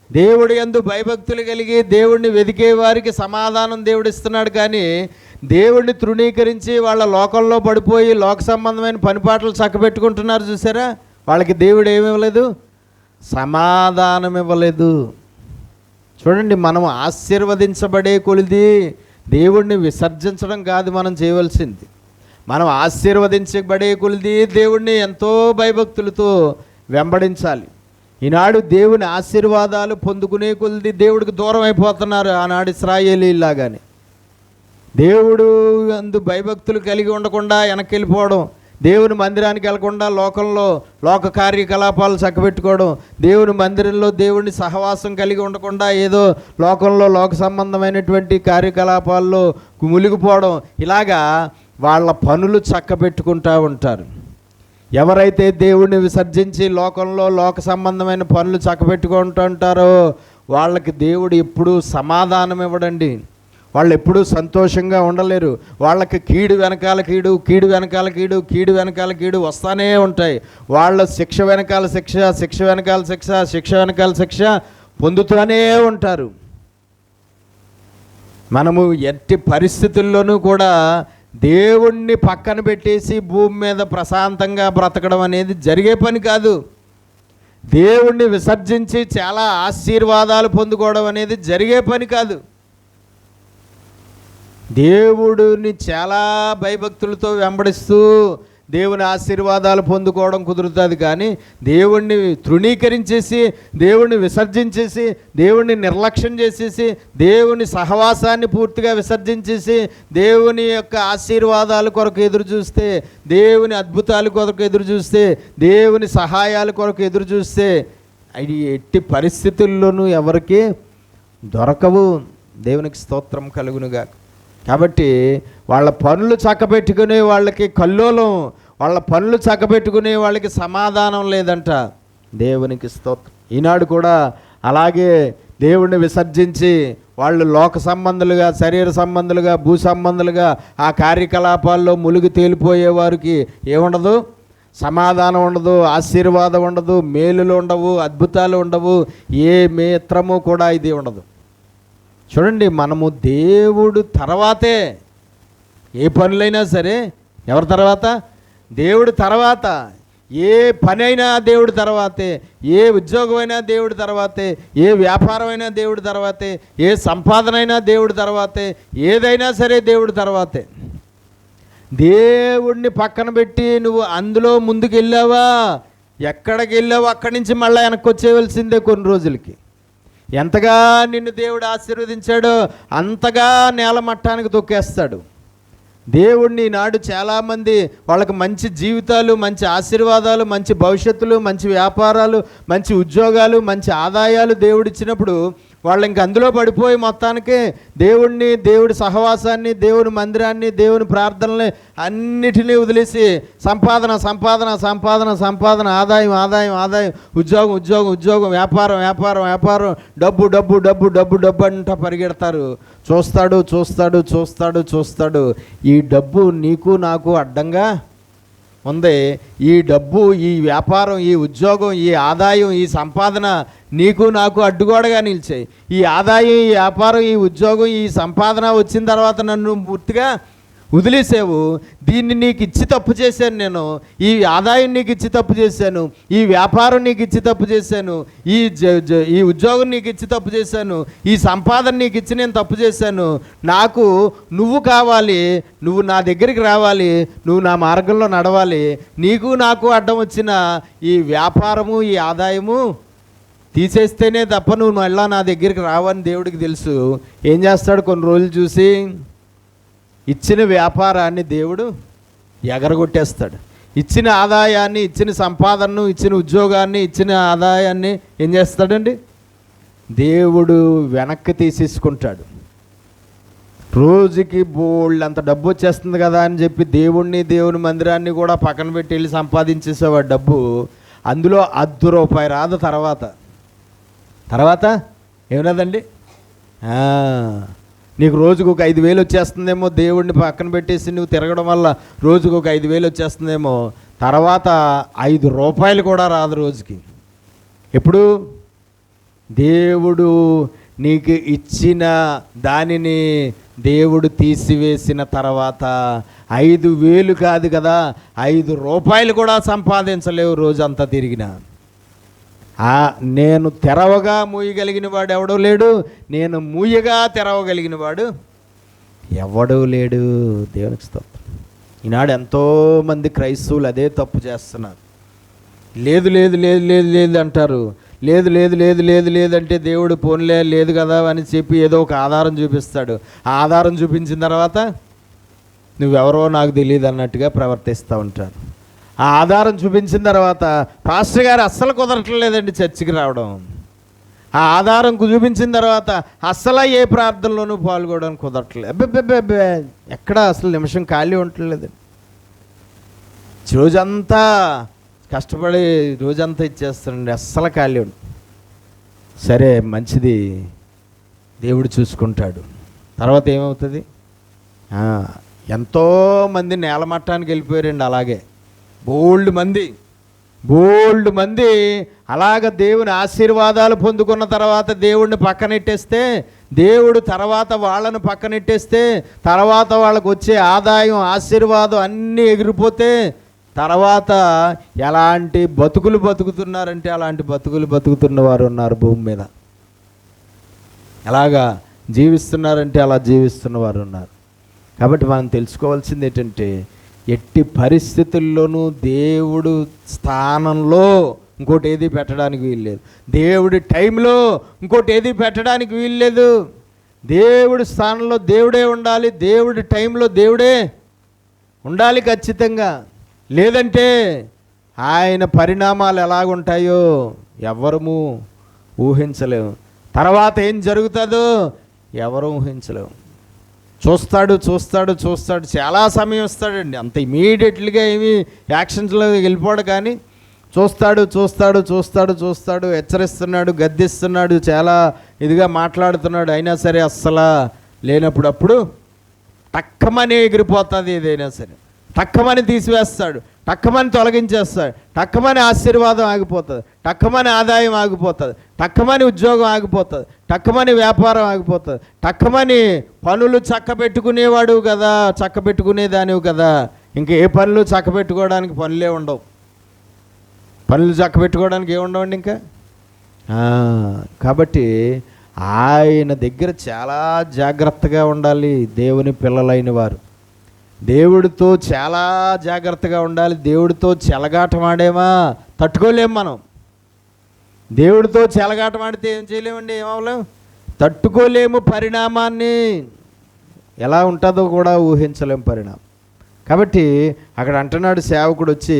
దేవుడి యందు భయభక్తులు కలిగి దేవుడిని వెతికే వారికి సమాధానం దేవుడు ఇస్తున్నాడు. కానీ దేవుడిని తృణీకరించి వాళ్ళ లోకంలో పడిపోయి లోక సంబంధమైన పనిపాటలు చక్కబెట్టుకుంటున్నారు చూసారా, వాళ్ళకి దేవుడు ఏమి ఇవ్వలేదు, సమాధానం ఇవ్వలేదు. చూడండి, మనం ఆశీర్వదించబడే కొలిది దేవుడిని విసర్జించడం కాదు మనం చేయవలసింది. మనం ఆశీర్వదించబడే కొలిది దేవుడిని ఎంతో భయభక్తులతో వెంబడించాలి. ఈనాడు దేవుని ఆశీర్వాదాలు పొందుకునే కొలిది దేవుడికి దూరం అయిపోతున్నారు. ఆనాడు ఇశ్రాయేలీలాగానే దేవుడు అందు భయభక్తులు కలిగి ఉండకుండా వెనక్కి వెళ్ళిపోవడం, దేవుని మందిరానికి వెళ్లకుండా లోకంలో లోక కార్యకలాపాలు చక్కబెట్టుకోవడం, దేవుని మందిరంలో దేవుని సహవాసం కలిగి ఉండకుండా ఏదో లోకంలో లోక సంబంధమైనటువంటి కార్యకలాపాల్లో మునిగిపోవడం, ఇలాగా వాళ్ళ పనులు చక్కబెట్టుకుంటూ ఉంటారు. ఎవరైతే దేవుణ్ణి విసర్జించి లోకంలో లోక సంబంధమైన పనులు చక్కబెట్టుకుంటుంటారో వాళ్ళకి దేవుడు ఎప్పుడూ సమాధానం ఇవ్వడండి. వాళ్ళు ఎప్పుడూ సంతోషంగా ఉండలేరు. వాళ్ళకి కీడు వెనకాల కీడు, కీడు వెనకాల కీడు, కీడు వెనకాల కీడు వస్తూనే ఉంటాయి. వాళ్ళ శిక్ష వెనకాల శిక్ష, శిక్ష వెనకాల శిక్ష, శిక్ష వెనకాల శిక్ష పొందుతూనే ఉంటారు. మనము ఎట్టి పరిస్థితుల్లోనూ కూడా దేవుణ్ణి పక్కన పెట్టేసి భూమి మీద ప్రశాంతంగా బ్రతకడం అనేది జరిగే పని కాదు. దేవుణ్ణి విసర్జించి చాలా ఆశీర్వాదాలు పొందుకోవడం అనేది జరిగే పని కాదు. దేవుడిని చాలా భయభక్తులతో వెంబడిస్తూ దేవుని ఆశీర్వాదాలు పొందుకోవడం కుదురుతుంది. కానీ దేవుణ్ణి తృణీకరించేసి, దేవుణ్ణి విసర్జించేసి, దేవుణ్ణి నిర్లక్ష్యం చేసేసి, దేవుని సహవాసాన్ని పూర్తిగా విసర్జించేసి, దేవుని యొక్క ఆశీర్వాదాల కొరకు ఎదురు చూస్తే, దేవుని అద్భుతాల కొరకు ఎదురు చూస్తే, దేవుని సహాయాల కొరకు ఎదురు చూస్తే అవి ఎట్టి పరిస్థితుల్లోనూ ఎవరికి దొరకవు. దేవునికి స్తోత్రం కలుగునుగా. కాబట్టి వాళ్ళ పనులు చక్కబెట్టుకునే వాళ్ళకి కల్లోలం, వాళ్ళ పనులు చక్కబెట్టుకునే వాళ్ళకి సమాధానం లేదంట. దేవునికి స్తోత్రం. ఈనాడు కూడా అలాగే దేవుణ్ణి విసర్జించి వాళ్ళు లోక సంబంధులుగా, శరీర సంబంధులుగా, భూ సంబంధులుగా ఆ కార్యకలాపాల్లో మునిగి తేలిపోయే వారికి ఏముండదు, సమాధానం ఉండదు, ఆశీర్వాదం ఉండదు, మేలులు ఉండవు, అద్భుతాలు ఉండవు, ఏ మిత్రము కూడా ఇది ఉండదు. చూడండి, మనము దేవుడు తర్వాతే ఏ పనులైనా సరే. ఎవరి తర్వాత? దేవుడు తర్వాత. ఏ పని అయినా దేవుడి తర్వాతే, ఏ ఉద్యోగమైనా దేవుడి తర్వాతే, ఏ వ్యాపారమైనా దేవుడి తర్వాతే, ఏ సంపాదన అయినా దేవుడి తర్వాతే, ఏదైనా సరే దేవుడి తర్వాతే. దేవుడిని పక్కన పెట్టి నువ్వు అందులో ముందుకు వెళ్ళావా, ఎక్కడికి వెళ్ళావో అక్కడి నుంచి మళ్ళీ వెనక్కి వచ్చేవలసిందే కొన్ని రోజులకి. ఎంతగా నిన్ను దేవుడు ఆశీర్వదించాడో అంతగా నేలమట్టానికి తొక్కేస్తాడు. దేవుడిని నాడు చాలామంది వాళ్ళకి మంచి జీవితాలు, మంచి ఆశీర్వాదాలు, మంచి భవిష్యత్తులు, మంచి వ్యాపారాలు, మంచి ఉద్యోగాలు, మంచి ఆదాయాలు దేవుడిచ్చినప్పుడు వాళ్ళు ఇంక అందులో పడిపోయి మొత్తానికి దేవుడిని, దేవుడి సహవాసాన్ని, దేవుని మందిరాన్ని, దేవుని ప్రార్థనల్ని అన్నిటినీ వదిలేసి సంపాదన సంపాదన సంపాదన సంపాదన, ఆదాయం ఆదాయం ఆదాయం, ఉద్యోగం ఉద్యోగం ఉద్యోగం, వ్యాపారం వ్యాపారం వ్యాపారం, డబ్బు డబ్బు డబ్బు డబ్బు డబ్బు అంట పరిగెడతారు. చూస్తాడు చూస్తాడు చూస్తాడు చూస్తాడు ఈ డబ్బు నీకు నాకు అడ్డంగా ఉంది. ఈ డబ్బు, ఈ వ్యాపారం, ఈ ఉద్యోగం, ఈ ఆదాయం, ఈ సంపాదన నీకు నాకు అడ్డుగోడగా నిలిచాయి. ఈ ఆదాయం, ఈ వ్యాపారం, ఈ ఉద్యోగం, ఈ సంపాదన వచ్చిన తర్వాత నన్ను పూర్తిగా వదిలేసావు. దీన్ని నీకు ఇచ్చి తప్పు చేశాను నేను. ఈ ఆదాయం నీకు ఇచ్చి తప్పు చేశాను, ఈ వ్యాపారం నీకు ఇచ్చి తప్పు చేశాను, ఈ ఉద్యోగం నీకు ఇచ్చి తప్పు చేశాను, ఈ సంపాదన నీకు ఇచ్చి నేను తప్పు చేశాను. నాకు నువ్వు కావాలి, నువ్వు నా దగ్గరికి రావాలి, నువ్వు నా మార్గంలో నడవాలి. నీకు నాకు అడ్డం వచ్చిన ఈ వ్యాపారము, ఈ ఆదాయము తీసేస్తేనే తప్ప నువ్వు మళ్ళా నా దగ్గరికి రావని దేవుడికి తెలుసు. ఏం చేస్తాడు? కొన్ని రోజులు చూసి ఇచ్చిన వ్యాపారాన్ని దేవుడు ఎగరగొట్టేస్తాడు. ఇచ్చిన ఆదాయాన్ని, ఇచ్చిన సంపాదనను, ఇచ్చిన ఉద్యోగాన్ని, ఇచ్చిన ఆదాయాన్ని ఏం చేస్తాడండి? దేవుడు వెనక్కి తీసేసుకుంటాడు. రోజుకి బోల్డ్ అంత డబ్బు వచ్చేస్తుంది కదా అని చెప్పి దేవుణ్ణి, దేవుని మందిరాన్ని కూడా పక్కన పెట్టి వెళ్ళి సంపాదించేసేవాడు డబ్బు. అందులో ₹10 రాదు. తర్వాత ఏమన్నదండి? నీకు రోజుకు ఒక 5,000 వచ్చేస్తుందేమో, దేవుడిని పక్కన పెట్టేసి నువ్వు తిరగడం వల్ల రోజుకు ఒక 5,000 వచ్చేస్తుందేమో. తర్వాత ₹5 కూడా రాదు రోజుకి. ఎప్పుడు? దేవుడు నీకు ఇచ్చిన దానిని దేవుడు తీసివేసిన తర్వాత 5,000 కాదు కదా, ₹5 కూడా సంపాదించలేవు రోజంతా తిరిగినా. నేను తెరవగా మూయగలిగిన వాడు ఎవడో లేడు, నేను మూయగా తెరవగలిగిన వాడు ఎవడూ లేడు. దేవునికి స్తోత్రం. ఈనాడు ఎంతోమంది క్రైస్తవులు అదే తప్పు చేస్తున్నారు. లేదు లేదు లేదు లేదు లేదు అంటారు. లేదు లేదు లేదు లేదు లేదంటే దేవుడు పోన్లే లేదు కదా అని చెప్పి ఏదో ఒక ఆధారం చూపిస్తాడు. ఆ ఆధారం చూపించిన తర్వాత నువ్వెవరో నాకు తెలియదు అన్నట్టుగా ప్రవర్తిస్తూ ఉంటారు. ఆ ఆధారం చూపించిన తర్వాత పాస్టర్ గారు అస్సలు కుదరట్లేదండి చర్చికి రావడం. ఆ ఆధారం చూపించిన తర్వాత అస్సలు ఏ ప్రార్థనలోనూ పాల్గొనడానికి కుదరట్లేదు. అబ్బే ఎక్కడ అసలు నిమిషం ఖాళీ ఉండట్లేదండి. రోజంతా కష్టపడి రోజంతా ఇచ్చేస్తాడండి, అస్సలు ఖాళీ ఉండు. సరే మంచిది, దేవుడు చూసుకుంటాడు. తర్వాత ఏమవుతుంది? ఎంతోమంది నేలమట్టానికి వెళ్ళిపోయారండి. అలాగే బోల్డ్ మంది అలాగ దేవుని ఆశీర్వాదాలు పొందుకున్న తర్వాత దేవుడిని పక్కనెట్టేస్తే, దేవుడు తర్వాత వాళ్ళను పక్కనెట్టేస్తే, తర్వాత వాళ్ళకు వచ్చే ఆదాయం ఆశీర్వాదం అన్నీ ఎగిరిపోతే, తర్వాత ఎలాంటి బతుకులు బతుకుతున్నారంటే అలాంటి బతుకులు బతుకుతున్న వారు ఉన్నారు భూమి మీద. ఎలాగా జీవిస్తున్నారంటే అలా జీవిస్తున్న వారు ఉన్నారు. కాబట్టి మనం తెలుసుకోవాల్సింది ఏంటంటే, ఎట్టి పరిస్థితుల్లోనూ దేవుడు స్థానంలో ఇంకోటి ఏది పెట్టడానికి వీల్లేదు. దేవుడి టైంలో ఇంకోటి ఏది పెట్టడానికి వీల్లేదు. దేవుడి స్థానంలో దేవుడే ఉండాలి, దేవుడి టైంలో దేవుడే ఉండాలి ఖచ్చితంగా. లేదంటే ఆయన పరిణామాలు ఎలాగుంటాయో ఎవ్వరము ఊహించలేము. తర్వాత ఏం జరుగుతుందో ఎవరు ఊహించలేము. చూస్తాడు చాలా సమయం ఇస్తాడండి. అంత ఇమీడియట్లీగా ఏమి యాక్షన్స్లో వెళ్ళిపోడు, కానీ చూస్తాడు, హెచ్చరిస్తున్నాడు, గద్దిస్తున్నాడు, చాలా ఇదిగా మాట్లాడుతున్నాడు. అయినా సరే అస్సలు లేనప్పుడు అప్పుడు టక్కమని ఎగిరిపోతుంది. ఏదైనా సరే టక్కమని తీసివేస్తాడు, టక్కమని తొలగించేస్తాడు, టక్కమని ఆశీర్వాదం ఆగిపోతుంది, టక్కమని ఆదాయం ఆగిపోతుంది, టక్కమని ఉద్యోగం ఆగిపోతుంది, టక్కమని వ్యాపారం ఆగిపోతుంది, టక్కమని పనులు చక్కబెట్టుకునేవాడు కదా, చక్కబెట్టుకునేదానివి కదా. ఇంక ఏ పనులు చక్కబెట్టుకోవడానికి పనులే ఉండవు. పనులు చక్కబెట్టుకోవడానికి ఏముండవండి ఇంకా. కాబట్టి ఆయన దగ్గర చాలా జాగ్రత్తగా ఉండాలి దేవుని పిల్లలైన వారు. దేవుడితో చాలా జాగ్రత్తగా ఉండాలి. దేవుడితో చెలగాటం ఆడేమా తట్టుకోలేము మనం. దేవుడితో చెలగాటం ఆడితే ఏం చేయలేమండి, ఏమవలేము, తట్టుకోలేము. పరిణామాన్ని ఎలా ఉంటుందో కూడా ఊహించలేము పరిణామం. కాబట్టి అక్కడ అంటున్నాడు సేవకుడు వచ్చి,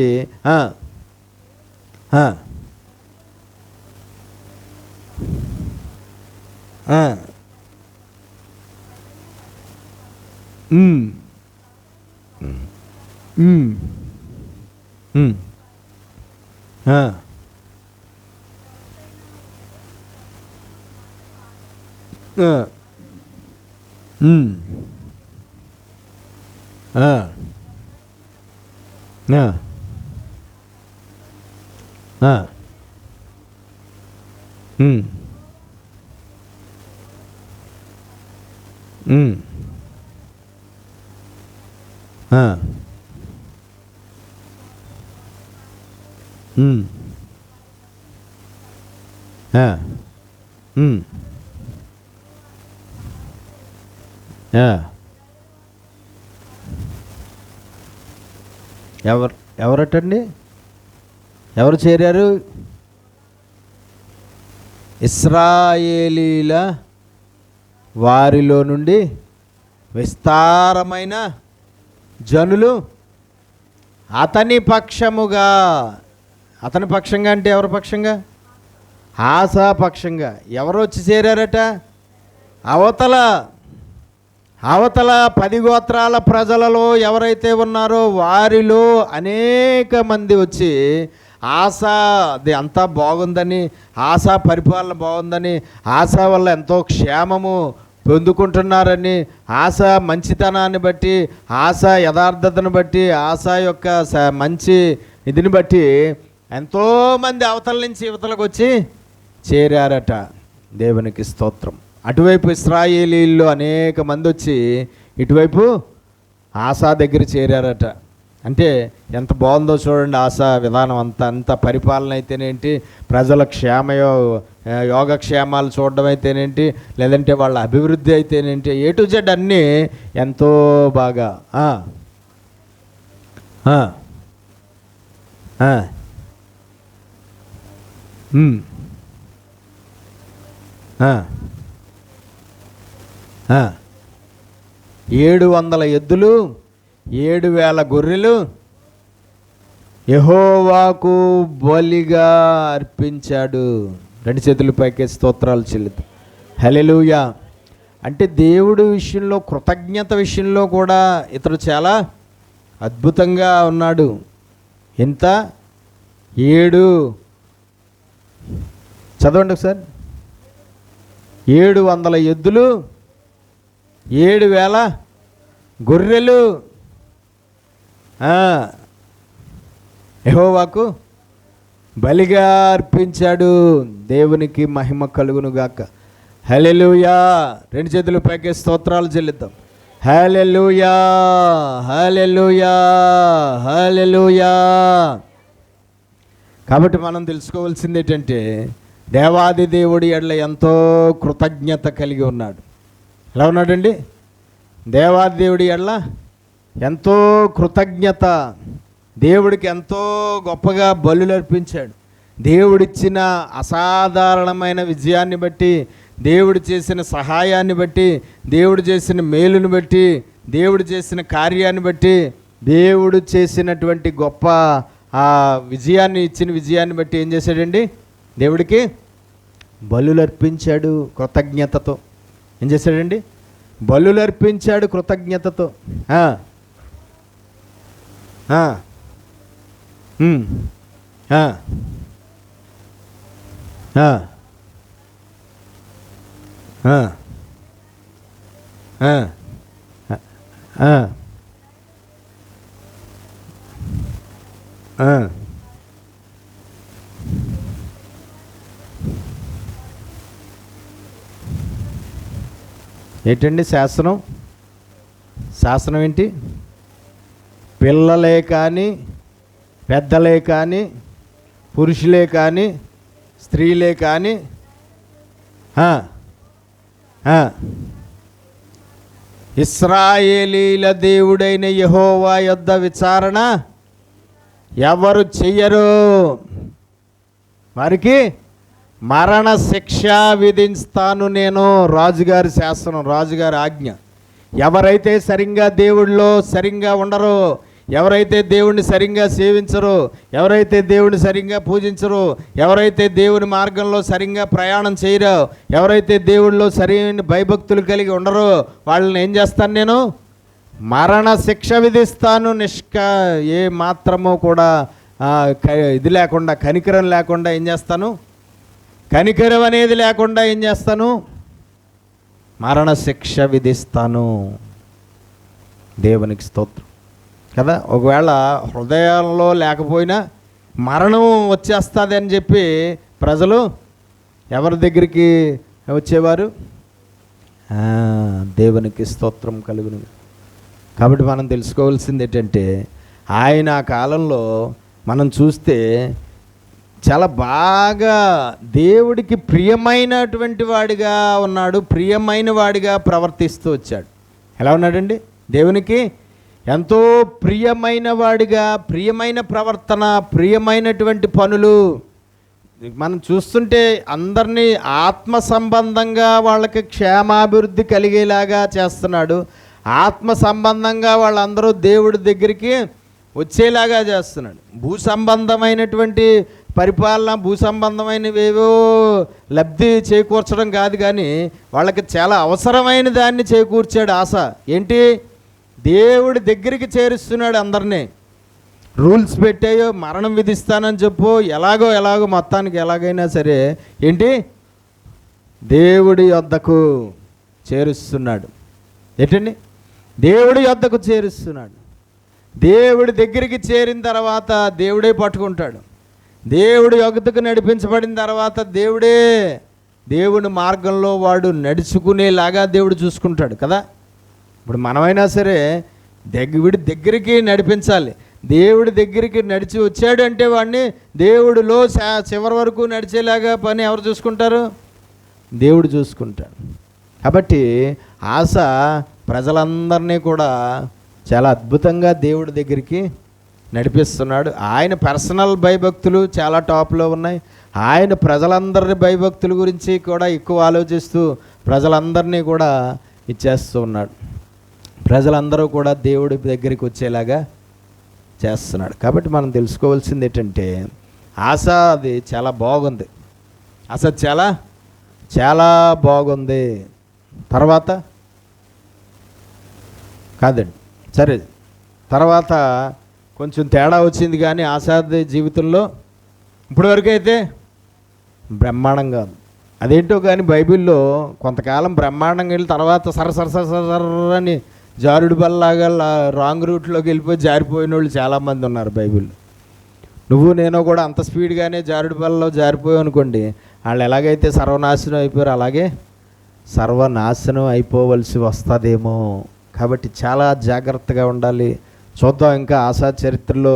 ఎవరటండి, ఎవరు చేరారు? ఇశ్రాయేలీల వారిలో నుండి విస్తారమైన జనులు అతని పక్షముగా. అతని పక్షంగా అంటే ఎవరి పక్షంగా? ఆసా పక్షంగా. ఎవరు వచ్చి చేరారట? అవతల 10 గోత్రాల ప్రజలలో ఎవరైతే ఉన్నారో వారిలో అనేక మంది వచ్చి ఆసా అది అంతా బాగుందని, ఆసా పరిపాలన బాగుందని, ఆసా వల్ల ఎంతో క్షేమము పొందుకుంటున్నారని, ఆసా మంచితనాన్ని బట్టి, ఆసా యథార్థతను బట్టి, ఆసా యొక్క మంచి ఇదిని బట్టి ఎంతోమంది అవతల నుంచి యువతలకు వచ్చి చేరారట. దేవునికి స్తోత్రం. అటువైపు ఇశ్రాయేలీల్లో అనేక మంది వచ్చి ఇటువైపు ఆసా దగ్గర చేరారట. అంటే ఎంత బాగుందో చూడండి ఆసా విధానం. అంత పరిపాలన అయితేనేంటి, ప్రజల యోగక్షేమాలు చూడడం అయితేనేంటి, లేదంటే వాళ్ళ అభివృద్ధి అయితేనేంటి, ఏ టు జెడ్ అన్నీ ఎంతో బాగా. ఆ 700 ఎద్దులు, 7,000 గొర్రెలు యెహోవాకు బలిగా అర్పించాడు. 2 చేతులు పైకి స్తోత్రాలు చెల్లిద్దాం. హల్లెలూయా. అంటే దేవుడి విషయంలో, కృతజ్ఞత విషయంలో కూడా ఇతడు చాలా అద్భుతంగా ఉన్నాడు. ఎంత? 7 చదవండి ఒకసారి. 700 ఎద్దులు, 7,000 గొర్రెలు యెహోవాకు బలిగా అర్పించాడు. దేవునికి మహిమ కలుగునుగాక. హల్లెలూయా. 2 చేతులు పైకి స్తోత్రాలు చెల్లిద్దాం. హల్లెలూయా, హల్లెలూయా, హల్లెలూయా. కాబట్టి మనం తెలుసుకోవాల్సింది ఏంటంటే, దేవాది దేవుడి ఎడల ఎంతో కృతజ్ఞత కలిగి ఉన్నాడు. ఎలా ఉన్నాడండి? దేవాది దేవుడి ఎడల ఎంతో కృతజ్ఞత. దేవుడికి ఎంతో గొప్పగా బలులు అర్పించాడు. దేవుడిచ్చిన అసాధారణమైన విజయాన్ని బట్టి, దేవుడు చేసిన సహాయాన్ని బట్టి, దేవుడు చేసిన మేలును బట్టి, దేవుడు చేసిన కార్యాన్ని బట్టి, దేవుడు చేసినటువంటి గొప్ప ఆ విజయాన్ని ఇచ్చిన విజయాన్ని బట్టి ఏం చేశాడండి? దేవుడికి బలులు అర్పించాడు కృతజ్ఞతతో. ఏం చేశాడండి? బలులు అర్పించాడు కృతజ్ఞతతో. ఏంటండి శాసనం? శాసనం ఏంటి? పిల్లలే కానీ, పెద్దలే కానీ, పురుషులే కానీ, స్త్రీలే కానీ ఇశ్రాయేలీల దేవుడైన యెహోవా యొద్ద విచారణ ఎవరు చెయ్యరు, వారికి మరణ శిక్ష విధిస్తాను నేను. రాజుగారి శాసనం, రాజుగారి ఆజ్ఞ. ఎవరైతే సరిగ్గా దేవుడిలో సరిగ్గా ఉండరో, ఎవరైతే దేవుణ్ణి సరిగ్గా సేవించరో, ఎవరైతే దేవుణ్ణి సరిగ్గా పూజించరో, ఎవరైతే దేవుని మార్గంలో సరిగ్గా ప్రయాణం చేయరో, ఎవరైతే దేవుడిలో సరైన భయభక్తులు కలిగి ఉండరో, వాళ్ళని ఏం చేస్తాను నేను? మరణ శిక్ష విధిస్తాను. ఏ మాత్రమో కూడా ఇది లేకుండా, కనికరం లేకుండా ఏం చేస్తాను? కనికరం అనేది లేకుండా ఏం చేస్తాను? మరణ శిక్ష విధిస్తాను. దేవునికి స్తోత్రం కదా. ఒకవేళ హృదయంలో లేకపోయినా మరణం వచ్చేస్తుంది అని చెప్పి ప్రజలు ఎవరి దగ్గరికి వచ్చేవారు? దేవునికి స్తోత్రం కలుగును. కాబట్టి మనం తెలుసుకోవాల్సింది ఏంటంటే, ఆయన ఆ కాలంలో మనం చూస్తే చాలా బాగా దేవుడికి ప్రియమైనటువంటి వాడిగా ఉన్నాడు, ప్రియమైన వాడిగా ప్రవర్తిస్తూ వచ్చాడు. ఎలా ఉన్నాడండి? దేవునికి ఎంతో ప్రియమైన వాడిగా, ప్రియమైన ప్రవర్తన, ప్రియమైనటువంటి పనులు. మనం చూస్తుంటే అందరినీ ఆత్మ సంబంధంగా వాళ్ళకి క్షేమాభివృద్ధి కలిగేలాగా చేస్తున్నాడు. ఆత్మ సంబంధంగా వాళ్ళందరూ దేవుడి దగ్గరికి వచ్చేలాగా చేస్తున్నాడు. భూ సంబంధమైనటువంటి పరిపాలన, భూ సంబంధమైనవేవో లబ్ధి చేకూర్చడం కాదు, కానీ వాళ్ళకి చాలా అవసరమైన దాన్ని చేకూర్చాడు. ఆశ ఏంటి? దేవుడి దగ్గరికి చేరుస్తున్నాడు అందరినీ. రూల్స్ పెట్టాయో మరణం విధిస్తానని చెప్పు, ఎలాగో మొత్తానికి ఎలాగైనా సరే ఏంటి? దేవుడి యొద్దకు చేరుస్తున్నాడు. ఏంటండి? దేవుడి యొద్దకు చేరుస్తున్నాడు. దేవుడి దగ్గరికి చేరిన తర్వాత దేవుడే పట్టుకుంటాడు. దేవుడి యొద్దకు నడిపించబడిన తర్వాత దేవుడి మార్గంలో వాడు నడుచుకునేలాగా దేవుడు చూసుకుంటాడు కదా. ఇప్పుడు మనమైనా సరే వీడి దగ్గరికి నడిపించాలి. దేవుడి దగ్గరికి నడిచి వచ్చాడు అంటే వాడిని దేవుడిలో చివరి వరకు నడిచేలాగా పని ఎవరు చూసుకుంటారు? దేవుడు చూసుకుంటాడు. కాబట్టి ఆశ ప్రజలందరినీ కూడా చాలా అద్భుతంగా దేవుడి దగ్గరికి నడిపిస్తున్నాడు. ఆయన పర్సనల్ భయభక్తులు చాలా టాప్లో ఉన్నాయి. ఆయన ప్రజలందరి భయభక్తుల గురించి కూడా ఎక్కువ ఆలోచిస్తూ ప్రజలందరినీ కూడా ఇచ్చేస్తూ ఉన్నాడు. ప్రజలందరూ కూడా దేవుడి దగ్గరికి వచ్చేలాగా చేస్తున్నాడు. కాబట్టి మనం తెలుసుకోవాల్సింది ఏంటంటే, ఆశ అది చాలా బాగుంది. ఆశ చాలా చాలా బాగుంది. తర్వాత కాదండి, సరే, తర్వాత కొంచెం తేడా వచ్చింది, కానీ ఆశాది జీవితంలో ఇప్పటివరకు అయితే బ్రహ్మాండంగా ఉంది. అదేంటో కానీ బైబిల్లో కొంతకాలం బ్రహ్మాండంగా వెళ్ళి తర్వాత సరసరసరని జారుడు బల్లలాగా రాంగ్ రూట్లోకి వెళ్ళిపోయి జారిపోయిన వాళ్ళు చాలామంది ఉన్నారు బైబిల్లో. నువ్వు నేను కూడా అంత స్పీడ్గానే జారుడు బల్లలో జారిపోయావు అనుకోండి, వాళ్ళు ఎలాగైతే సర్వనాశనం అయిపోయారు అలాగే సర్వనాశనం అయిపోవలసి వస్తుందేమో. కాబట్టి చాలా జాగ్రత్తగా ఉండాలి. చూద్దాం ఇంకా ఆశా చరిత్రలో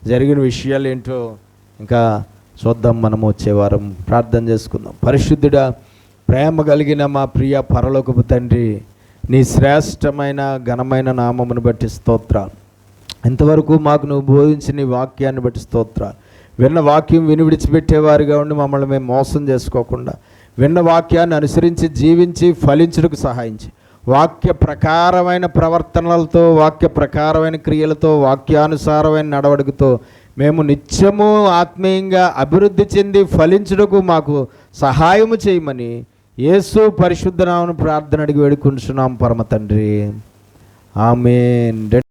జరిగిన విషయాలు ఏంటో ఇంకా చూద్దాం మనం వచ్చే వారం. ప్రార్థన చేసుకుందాం. పరిశుద్ధుడా, ప్రేమ కలిగిన మా ప్రియ పరలోకపు తండ్రి, నీ శ్రేష్టమైన ఘనమైన నామమును బట్టి స్తోత్రాలు. ఇంతవరకు మాకు నువ్వు బోధించిన నీ వాక్యాన్ని బట్టి స్తోత్రాలు. విన్న వాక్యం విని విడిచిపెట్టేవారిగా ఉండి మమ్మల్ని మేము మోసం చేసుకోకుండా విన్న వాక్యాన్ని అనుసరించి జీవించి ఫలించుటకు సహాయించి, వాక్య ప్రకారమైన ప్రవర్తనలతో, వాక్య ప్రకారమైన క్రియలతో, వాక్యానుసారమైన నడవడికతో మేము నిత్యము ఆత్మీయంగా అభివృద్ధి చెంది ఫలించుటకు మాకు సహాయము చేయమని యేసు పరిశుద్ధ నామమున ప్రార్థన అడిగి వేడుకుంటున్నాం పరమ తండ్రి. ఆమేన్.